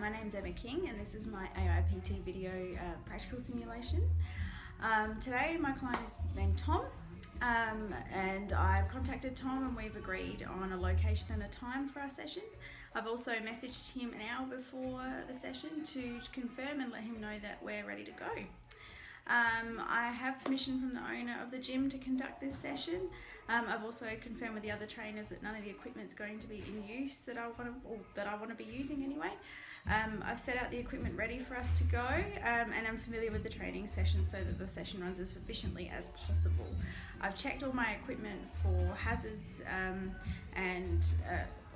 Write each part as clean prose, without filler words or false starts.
my name's Emma King and this is my AIPT video practical simulation. Today my client is named Tom and I've contacted Tom and we've agreed on a location and a time for our session. I've also messaged him an hour before the session to confirm and let him know that we're ready to go. I have permission from the owner of the gym to conduct this session. I've also confirmed with the other trainers that none of the equipment's going to be in use that I want to be using anyway. I've set out the equipment ready for us to go and I'm familiar with the training session so that the session runs as efficiently as possible. I've checked all my equipment for hazards and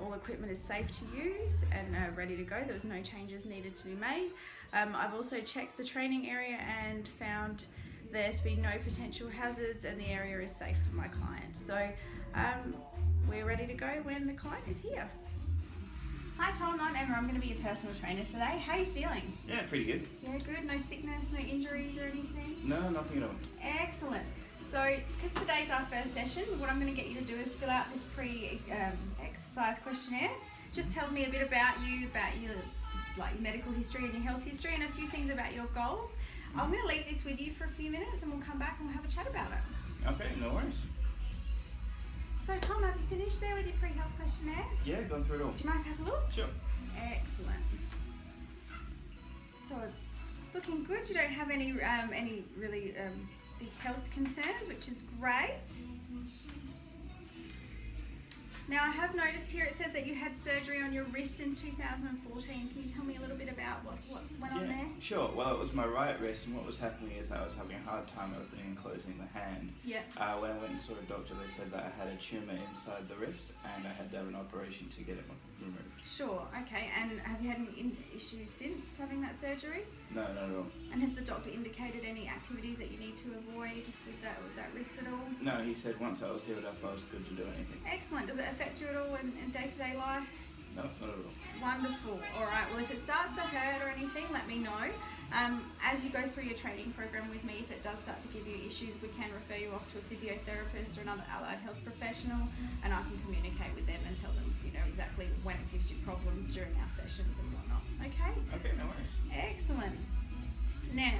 all equipment is safe to use and ready to go. There was no changes needed to be made. I've also checked the training area and found there to be no potential hazards and the area is safe for my client. So we're ready to go when the client is here. Hi Tom, I'm Emma. I'm going to be your personal trainer today. How are you feeling? Yeah, pretty good. Yeah, good. No sickness, no injuries or anything? No, nothing at all. Excellent. So, because today's our first session, what I'm going to get you to do is fill out this pre-exercise questionnaire. Just tells me a bit about your medical history and your health history and a few things about your goals. I'm going to leave this with you for a few minutes and we'll come back and we'll have a chat about it. Okay, no worries. So Tom, have you finished there with your pre-health questionnaire? Yeah, gone through it all. Do you mind if I have a look? Sure. Excellent. So it's looking good. You don't have any really big health concerns, which is great. Now I have noticed here it says that you had surgery on your wrist in 2014. Can you tell me a little bit about what went on there? Sure. Well, it was my right wrist, and what was happening is I was having a hard time opening and closing the hand. Yeah. When I went and saw a doctor, they said that I had a tumour inside the wrist, and I had to have an operation to get it removed. Sure. Okay. And have you had any issues since having that surgery? No, not at all. And has the doctor indicated any activities that you need to avoid with that wrist at all? No, he said once I was healed up, I was good to do anything. Excellent. Does it affect you at all in day-to-day life? No, not at all. Wonderful. Alright, well if it starts to hurt or anything, let me know. As you go through your training program with me, if it does start to give you issues, we can refer you off to a physiotherapist or another allied health professional and I can communicate with them and tell them, exactly when it gives you problems during our sessions and whatnot. Okay? Okay, no worries. Excellent. Now,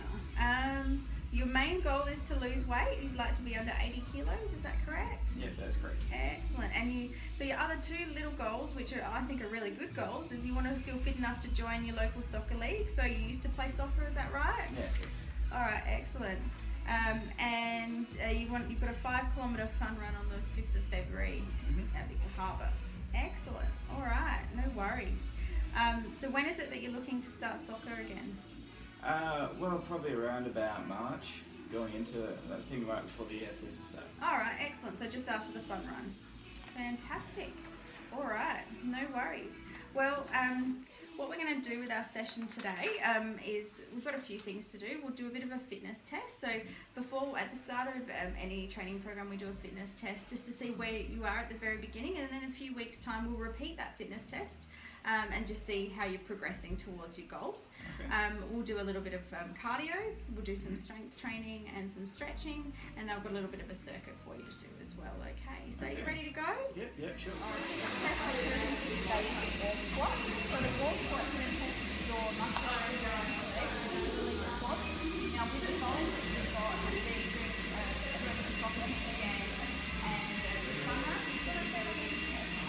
your main goal is to lose weight. You'd like to be under 80 kilos, is that correct? Yeah, that's correct. Excellent. And so your other two little goals, which I think are really good goals, is you want to feel fit enough to join your local soccer league. So you used to play soccer, is that right? Yeah. All right, excellent. And you've got a 5 kilometre fun run on the 5th of February at Victor Harbour. Excellent. All right, no worries. So when is it that you're looking to start soccer again? Well, probably around about March, going into that thing right before the season starts. Alright, excellent. So just after the fun run. Fantastic. Alright, no worries. Well, what we're going to do with our session today is we've got a few things to do. We'll do a bit of a fitness test. So at the start of any training program, we do a fitness test just to see where you are at the very beginning, and then in a few weeks' time, we'll repeat that fitness test. And just see how you're progressing towards your goals. Okay. We'll do a little bit of cardio, we'll do some strength training and some stretching, and I've got a little bit of a circuit for you to do as well, okay? So you ready to go? Yep, sure. Today is the wall squat. So the wall squat is going to test your muscular endurance of legs, particularly your quads. Now with the goals that you've got, everyone in the soccer team again, and the fun run, it's going to really test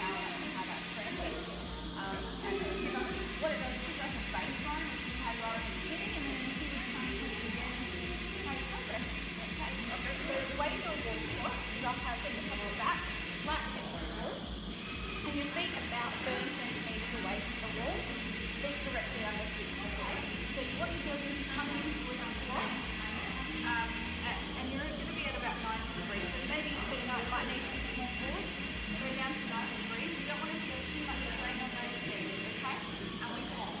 how that strength is. What it does is give us a baseline of how you are at the beginning, and then in a few weeks' time, you can again and see how you progress. Okay? So the way you do a wall squat is I'll have the top of the back flat against the wall, and your feet about 30 centimetres away from the wall, feet directly under hips. Okay? So what you're doing is you're coming into a squat, and you're going to be at about 90 degrees. So maybe your feet might need to be more forward. Go down to 90 degrees. You don't want to feel too much strain on those knees. And we come.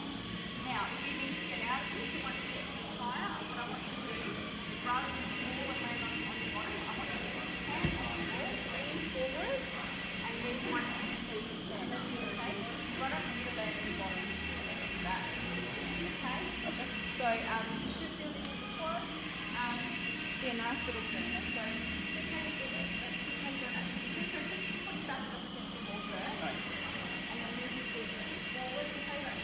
Now, if you need to get out of this and want to get higher, what I want you to do is rather than fall and land on your bottom, I want you to put your hand on the wall, lean forward, and lean one hand so you can stand up here, okay? You don't want you to land on your bottom like that. Okay? So, you should feel this in the quads. Be a nice little turner. So, just how you do that. Let's see how you do that. So, just put your back up against the wall first. And then move your feet forward. So, say that.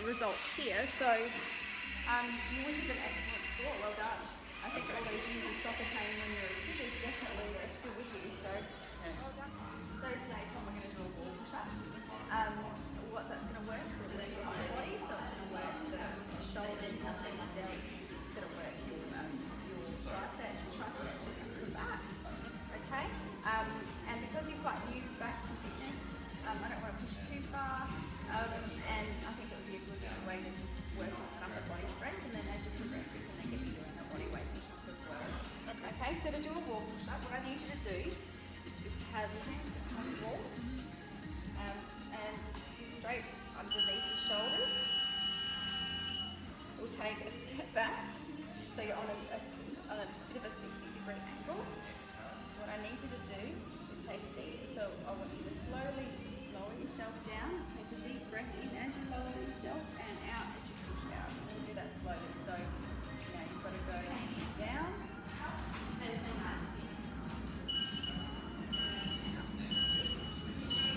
results here. So which is an excellent score. Well done. I think all those years of soccer playing when you're a kid is definitely still with you. So well done. So today, Tom, we're going to do a wall push-up. What that's going to work is the leg of your body. So it's going to work the shoulders, nothing like delts. It's going to work your biceps, triceps, and your back. Okay. And because you've got new back to fitness, I don't want to push it too far. And I think it would be a good way to just work on upper body strength, and then as you progress, you can then get into doing a body weight push-up as well. Okay, so to do a wall push-up, what I need you to do is to have your hands on the wall and straight underneath the shoulders. We'll take a step back, so you're on a bit of a 60-degree angle. What I need you to do is take a deep, so I want you to slowly lower yourself down, take a deep breath in as you lower yourself and out as you push out. And we'll do that slowly. So now you've got to go down.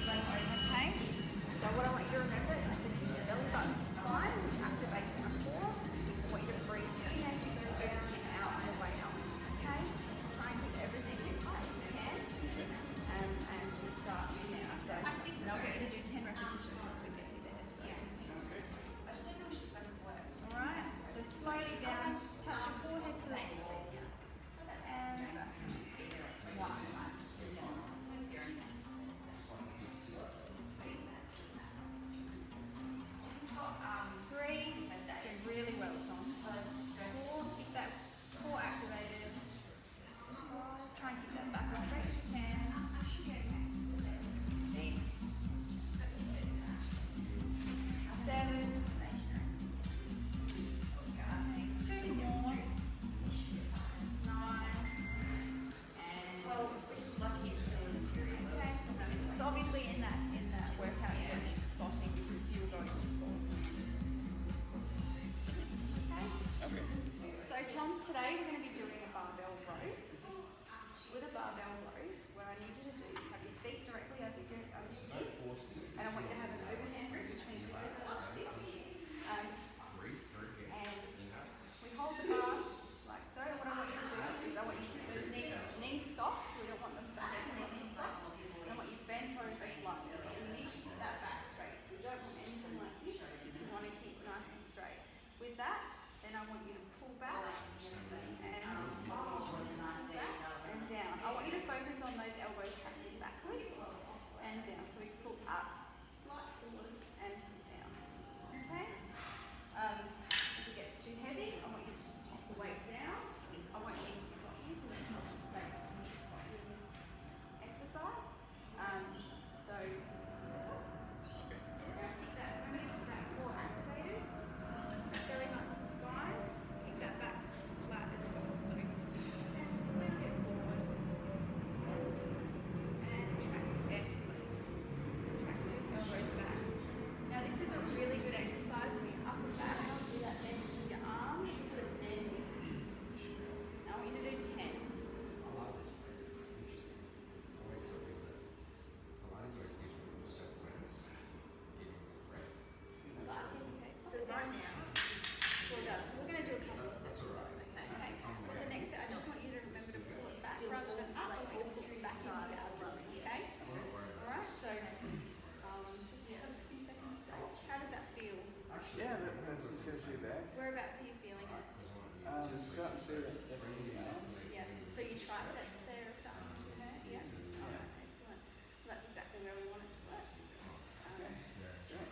Okay. So what I want you to remember is I said keep your belly button spine, which activates our core. I want you to breathe in as you go down and out on the way up. Okay? Try and keep everything as tight as you can. And we'll start now. So and I'll get you to do 10 repetitions once we get you there. So. Alright, so slowly down, touch your forehead to the floor. And 1. 3, doing really well, Tom. 4, keep that core activated. 5, try and keep that back as straight as you can. 6, 7, 2 more, 9, and 12. Okay. So obviously in that workout you're going to be spotting because you were going to fall. Okay. So Tom, today we're going to be doing a barbell row. With a barbell row, what I need you to do is have your feet directly over your hips, and I want you to have an overhand grip, which means you lift it like this. And we hold the bar like so. And what I want you to do is I want you to keep those knees soft. We don't want them bent, knees soft. And I want you bent over slightly. You need to keep that back straight. So we don't want anything like this. We want to keep nice and straight. With that, then I want you to pull back and down. I want you to focus on those elbows tracking backwards and down. So we pull up, slight pause, and pull down. Okay? If it gets too heavy, I want you to just pop the weight down. I want you to stop here for this exercise. So now keep that core activated. Belly button to spine. Keep that back flat as well. So a little bit forward. And track. Excellent. So track those elbows back. Now this is a really good exercise for your upper back. Do that then to your arms. Put a standing. Now I want you to do 10. So down now. Well done. So we're going to do a couple of sets. Okay. With the next set, I just want you to remember to pull it back rather than up. I want you to pull it back into your abdomen. Okay. All right. So just have a few seconds break. How did that feel? Yeah, that doesn't feel too bad. Whereabouts are you feeling it? Starting to feel it every now. Yeah. So your triceps there are starting to hurt. Yeah. All right. Excellent. Well, that's exactly where we want it to work. Okay. Great.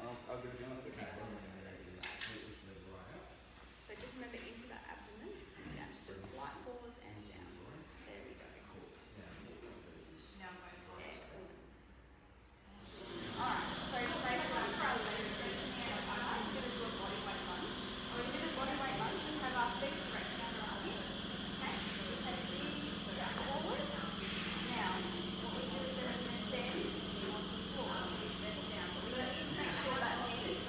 I'll give you another count. So just remember into that abdomen, down, just a slight pause and down. There we go. Excellent. Alright, so today we're going for our legs. I'm going to do a body weight lunge. When we do the body weight lunge, we have our feet directly on our hips. Okay? We take a big step forward. Now, what we do is then bend towards the floor. Bend down. But we need to make sure that knee is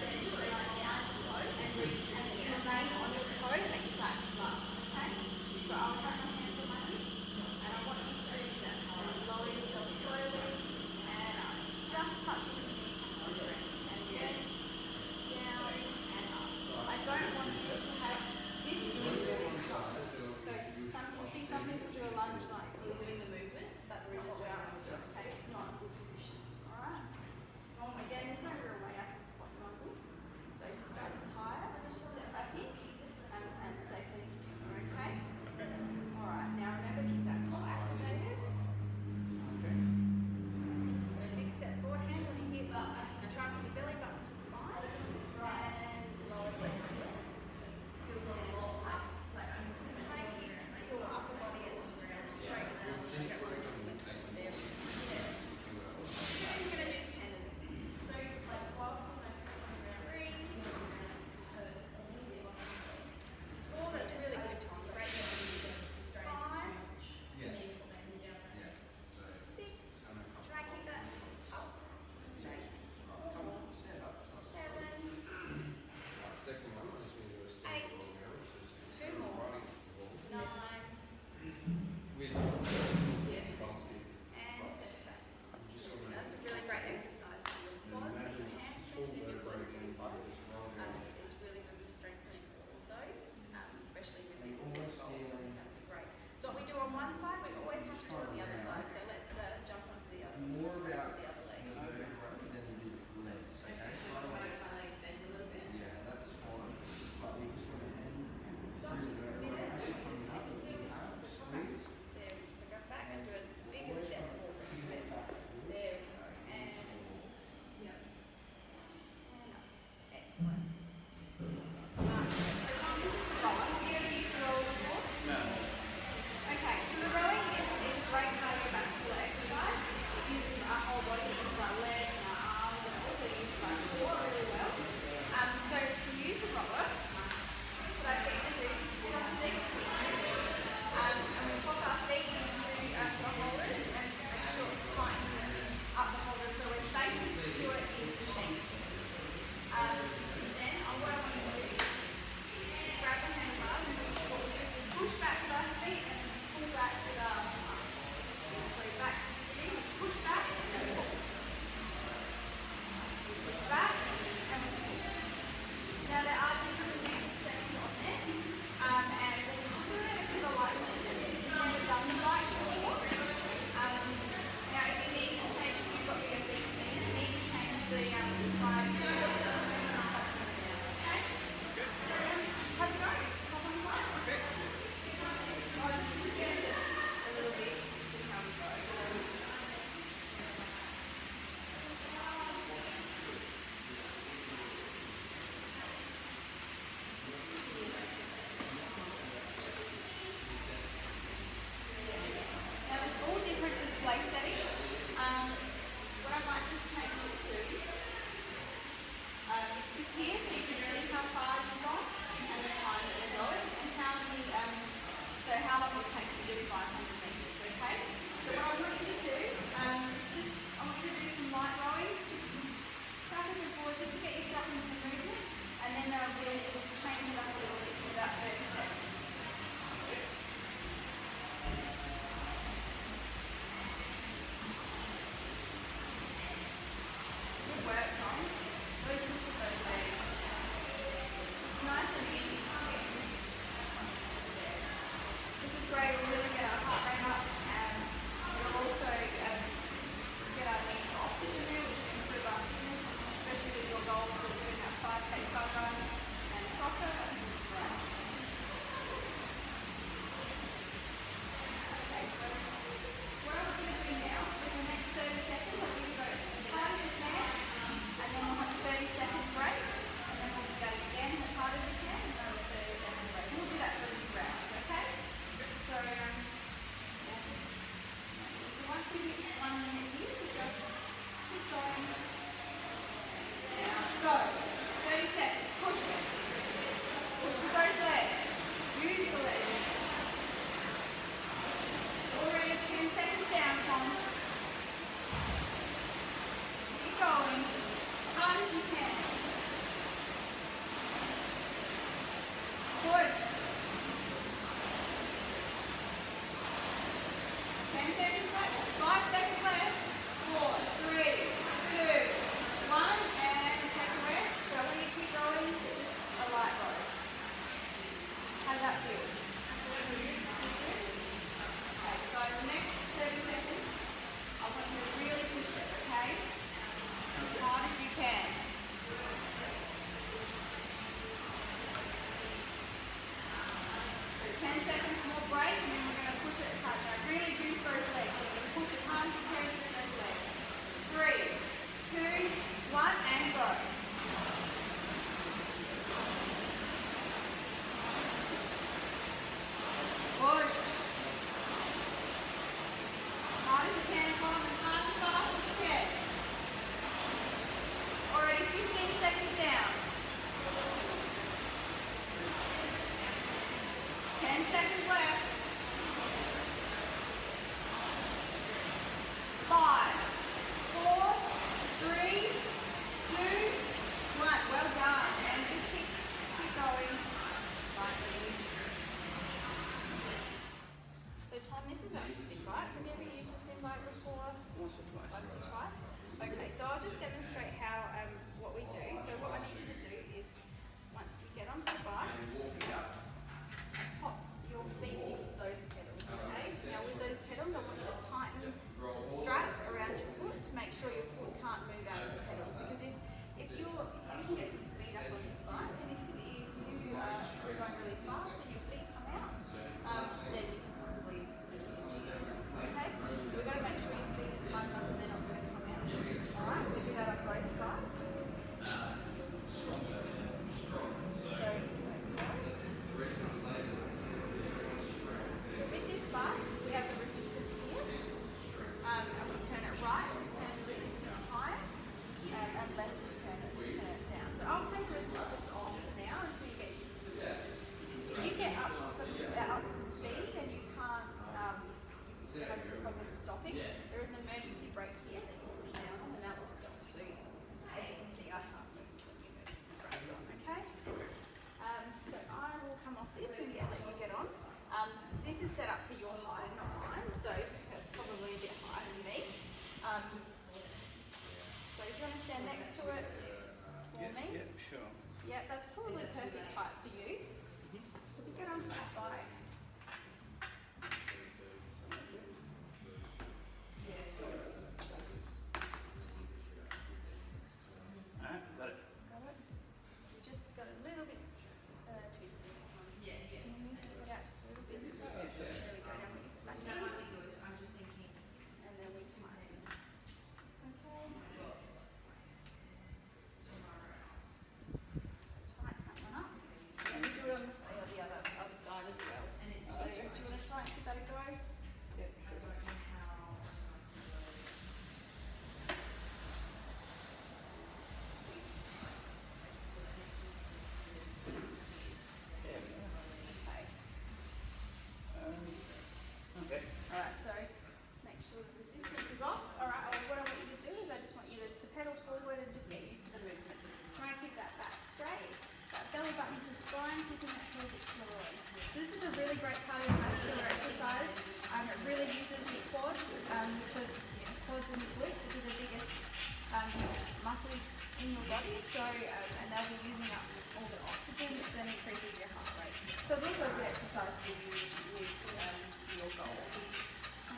soccer and soccer. Right. Okay, so what I'm going to do now, for the next 30 seconds, I'm going to go as hard as you can, and then we'll have a 30-second break, and then we'll do that again as hard as you can, and then a 30-second break. We'll do that for a few rounds, okay? So, so once we hit 1 minute here, so just keep going. Now, go. 30 seconds. Push it. Push with those legs. Use the legs. Already 10 seconds down, Tom. Keep going. As hard as you can. Push. 10 seconds left. 5 seconds left. 4, 3, 2, 1, and take a rest. So when you keep going, it's just a light roll. How's that feel? Okay, so the next 30 seconds, I want you to really push it, okay? As hard as you can. So 10 seconds more break, and then we're going to push it as hard. Now really use those legs. So you're going to push as hard as you can with those legs. 3, 2, 1, and go. Push. Hard as you can, Tom, as hard and fast as you can. Already 15 seconds down. 10 seconds left. 5, 4, 3, 2, 1. Well done. And just keep going. So Tom, this is a spin bike. Have you ever used a spin bike before? Once or twice. Once or twice? Okay, so I'll just demonstrate how what we do. So what I need you to do is, once you get onto the bike, pop your feet into those pedals, okay? Now with those pedals, I want you to tighten the strap around your foot to make sure your foot can't move out of the pedals, because if you can get some speed up on this bike, and if you are going really fast and your feet come out, then you can possibly miss yourself, okay? So we've got to make sure your feet are tight enough and they're not going to come out. Alright, we do that on both sides. So with this bike, we have the resistance here, and we turn it right to turn the resistance higher, and left to turn it down. So I'll take the resistance off for now until you get used to it. If you get up some speed and you can't, you have some problem stopping, there is an emergency brake here that you push down on, and that will stop. So as you can see, I can't put the emergency brakes on, okay? So I will come off this and let you get on. This is set up for your height, not mine, so that's probably a bit higher than me. So if you want to stand next to it for me. Yeah, sure. Yeah, that's probably perfect height for you. So if you get onto that bike. Alright, got it. Got it? You've just got a little bit twisted. Yeah. Can you move it out just a little bit? There we go. Now we back in. That might be good. I'm just thinking. And then we tighten. Okay. So tighten that one up. And we do it on the other side as well. And it's So do you want to try and give that a go? Yeah, I don't know how. yeah. Okay. Okay. Alright, so make sure the resistance is off. Alright, what I want you to do is I just want you to pedal forward and just get used to the movement. Try and keep that back straight, that belly button to spine, keeping that pelvic floor on. So this is a really great cardiovascular exercise. It really uses your quads, quads and glutes, which are the biggest muscles in your body. So, and they'll be using up all the oxygen, which then increases your heart rate. So it's also a good exercise for you with your goals.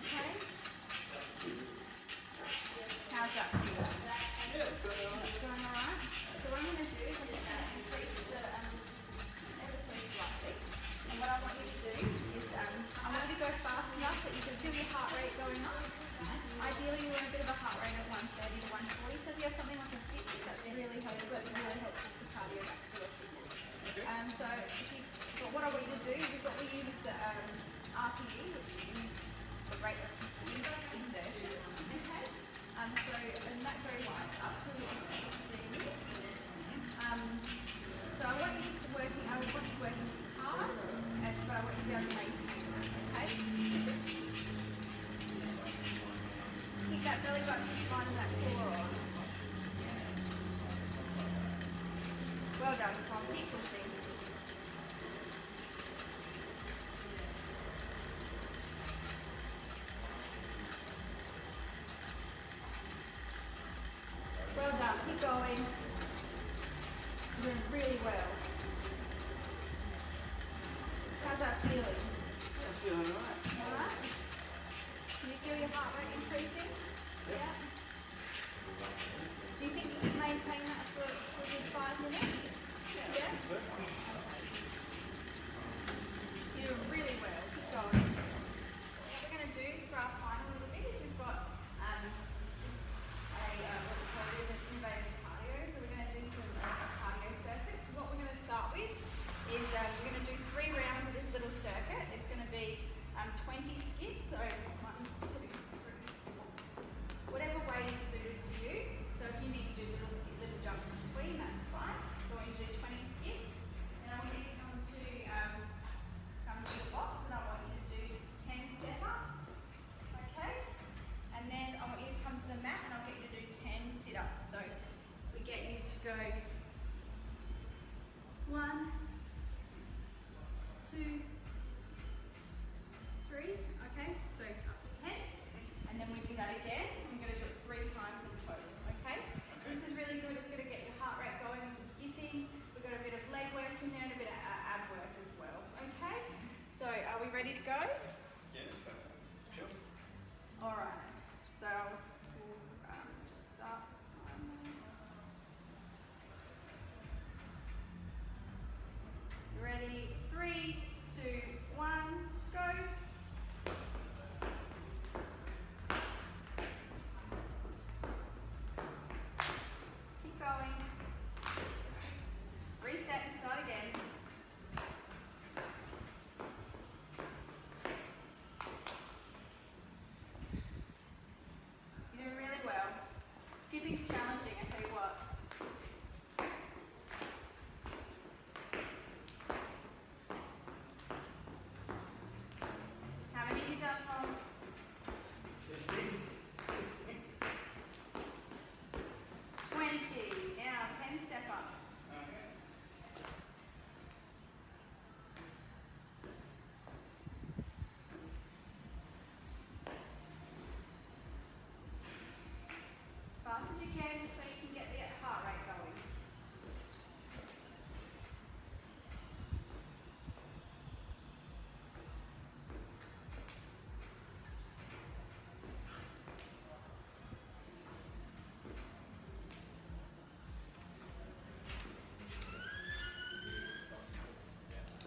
Okay? How's that feel? Yeah, it's good. It's going alright? So what I'm going to do is I'm just going to increase So but what I want you to do is what we use is the RPE, which is the rate of exertion. Okay. And that goes up to 16. So I want you to working. I want you working hard, but I want you to be able to maintain. Okay. Keep that belly button fine and that core on. Well done, Tom. Keep pushing. Well done. Keep going. You're doing really well. How's that feeling? That's feeling alright. Alright? Can you feel your heart rate increasing? Yeah. Do you think you can maintain that for a good 5 minutes? Yeah? You're doing really well. Keep going. What we're going to do for our final little bit is we've got what we call innovative cardio. So we're going to do some cardio circuits. So what we're going to start with is we're going to do 3 rounds of this little circuit. It's going to be 20 skips. So 1, 2, 3, 4. Whatever way is suited for you. So if you need to do little jumps in between, that's fine. I want you to do 20 skips. And I want you to come to the box and I want you to do 10 step-ups. Okay? And then I want you to come to the mat and I'll get you to do 10 sit-ups. So we get you to go 1, 2, 3, okay? So up to 10. And then we do that again. We're going to do it 3 times in total, okay? So this is really good. It's going to get your heart rate going with the skipping. We've got a bit of leg work in there and a bit of ab work as well, okay? So are we ready to go? Yeah, let's go. Sure. All right. So we'll just start. Ready? 3, 2, 1, go. Keep going. Reset and start again. You're doing really well. Skipping's challenging, I tell you what. How many have you done, Tom? 20. Now 10 step-ups. As fast as you can, just so you can get the heart rate going.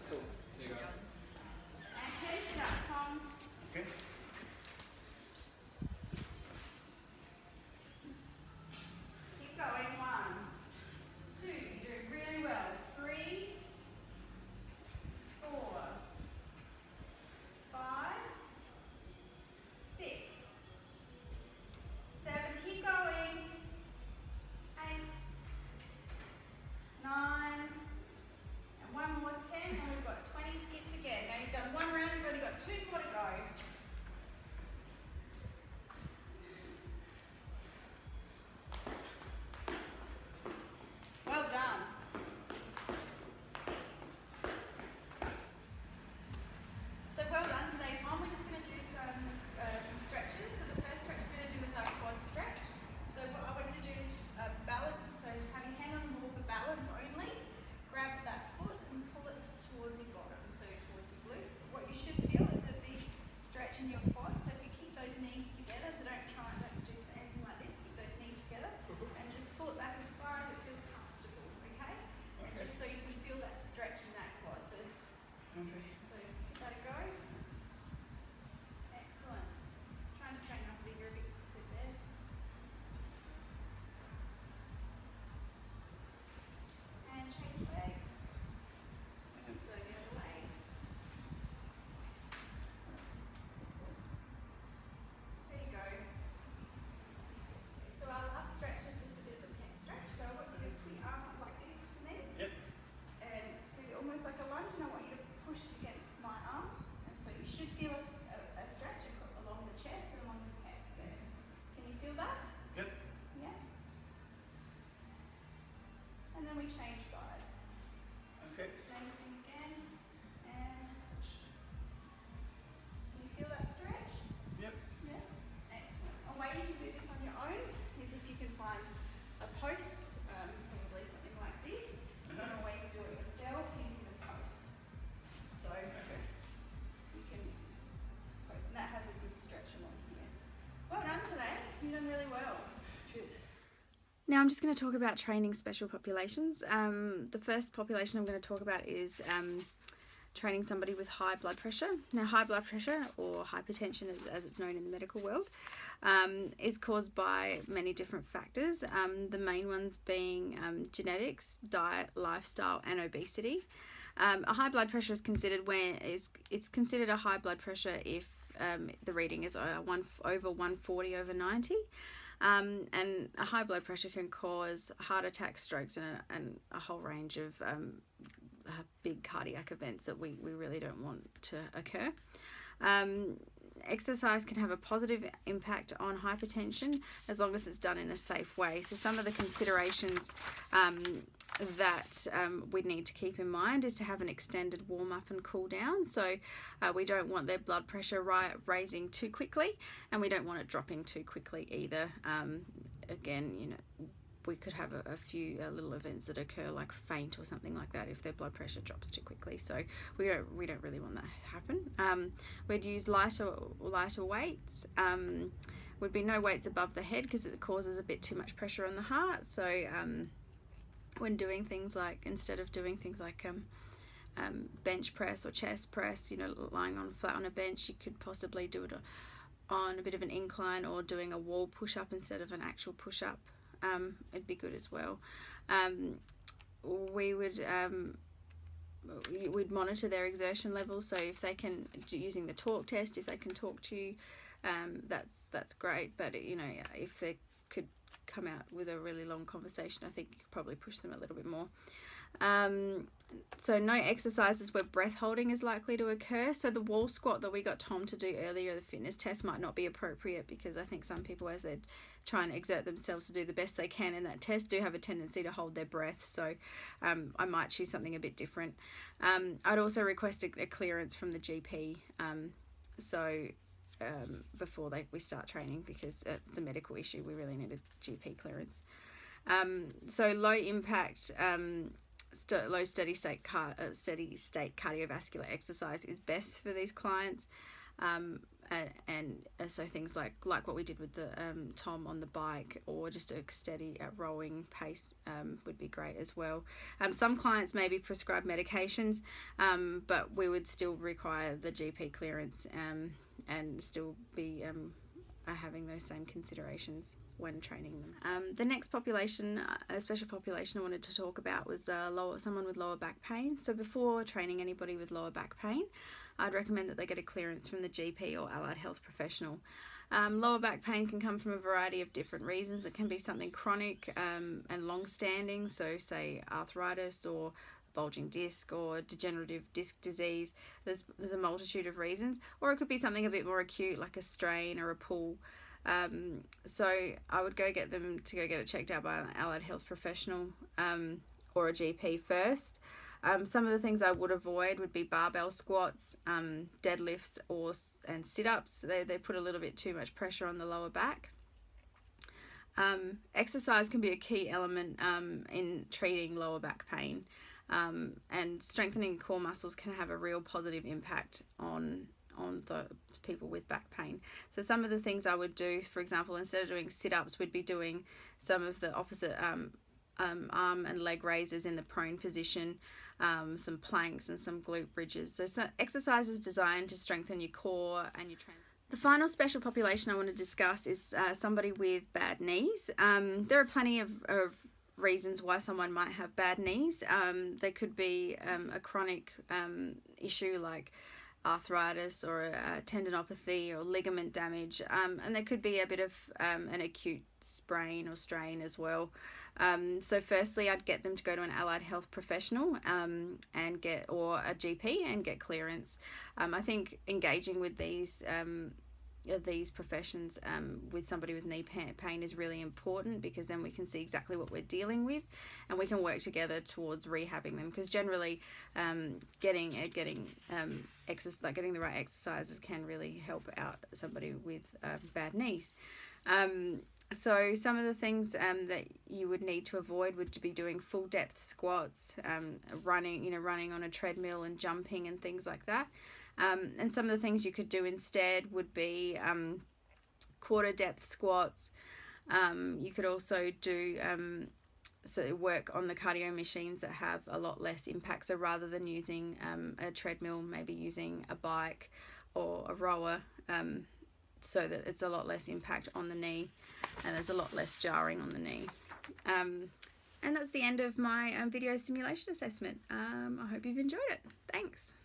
Cool. See you guys. And 10 sit-ups, Tom. Okay. then we change sides. Okay. Same thing again, and can you feel that stretch? Yep. Yeah. Excellent. A way you can do this on your own is if you can find a post, probably something like this. You can always do it yourself using the post. So you can post, and that has a good stretch along here. Well done today. You've done really well. Cheers. Now I'm just going to talk about training special populations. The first population I'm going to talk about is training somebody with high blood pressure. Now high blood pressure, or hypertension as it's known in the medical world, is caused by many different factors. The main ones being genetics, diet, lifestyle and obesity. A high blood pressure is considered it's considered a high blood pressure if the reading is over 140/90. And a high blood pressure can cause heart attacks, strokes, and a whole range of big cardiac events that we really don't want to occur. Exercise can have a positive impact on hypertension as long as it's done in a safe way. So some of the considerations that we need to keep in mind is to have an extended warm up and cool down. So we don't want their blood pressure raising too quickly, and we don't want it dropping too quickly either. Again, you know, we could have a few little events that occur, like faint or something like that, if their blood pressure drops too quickly. So we don't really want that to happen. We'd use lighter weights. Would be no weights above the head because it causes a bit too much pressure on the heart. So when doing things like, instead of doing things like bench press or chest press, you know, lying flat on a bench, you could possibly do it on a bit of an incline, or doing a wall push-up instead of an actual push-up. It'd be good as well. We would we'd monitor their exertion level, so if they can, using the talk test, if they can talk to you, that's great. But you know, if they could come out with a really long conversation, I think you could probably push them a little bit more. So no exercises where breath holding is likely to occur. So the wall squat that we got Tom to do earlier, the fitness test, might not be appropriate, because I think some people, as they're trying to exert themselves to do the best they can in that test, do have a tendency to hold their breath. So I might choose something a bit different. I'd also request a clearance from the GP before we start training, because it's a medical issue. We really need a GP clearance. So low impact, low steady state cardiovascular exercise is best for these clients. So things like what we did with the Tom on the bike, or just a steady rowing pace would be great as well. Some clients may be prescribed medications, but we would still require the GP clearance and still be having those same considerations when training them. The next population, a special population I wanted to talk about, was someone with lower back pain. So before training anybody with lower back pain, I'd recommend that they get a clearance from the GP or allied health professional. Lower back pain can come from a variety of different reasons. It can be something chronic and long-standing, so say arthritis or bulging disc or degenerative disc disease. There's a multitude of reasons. Or it could be something a bit more acute, like a strain or a pull. So I would go get it checked out by an allied health professional or a GP first. Some of the things I would avoid would be barbell squats, deadlifts and sit-ups. They put a little bit too much pressure on the lower back. Exercise can be a key element in treating lower back pain, and strengthening core muscles can have a real positive impact on the people with back pain. So some of the things I would do, for example, instead of doing sit-ups, we'd be doing some of the opposite arm and leg raises in the prone position, some planks and some glute bridges. So exercises designed to strengthen your core and your training. The final special population I want to discuss is somebody with bad knees. There are plenty of reasons why someone might have bad knees. There could be a chronic issue like arthritis or a tendinopathy or ligament damage, and there could be a bit of an acute sprain or strain as well. So firstly, I'd get them to go to an allied health professional or a GP and get clearance. I think engaging with these these professions with somebody with knee pain is really important, because then we can see exactly what we're dealing with and we can work together towards rehabbing them, because generally getting the right exercises can really help out somebody with bad knees. So some of the things that you would need to avoid would be doing full depth squats, running on a treadmill and jumping and things like that. And some of the things you could do instead would be quarter depth squats. You could also do work on the cardio machines that have a lot less impact. So rather than using a treadmill, maybe using a bike or a rower, so that it's a lot less impact on the knee and there's a lot less jarring on the knee. And that's the end of my video simulation assessment. I hope you've enjoyed it. Thanks.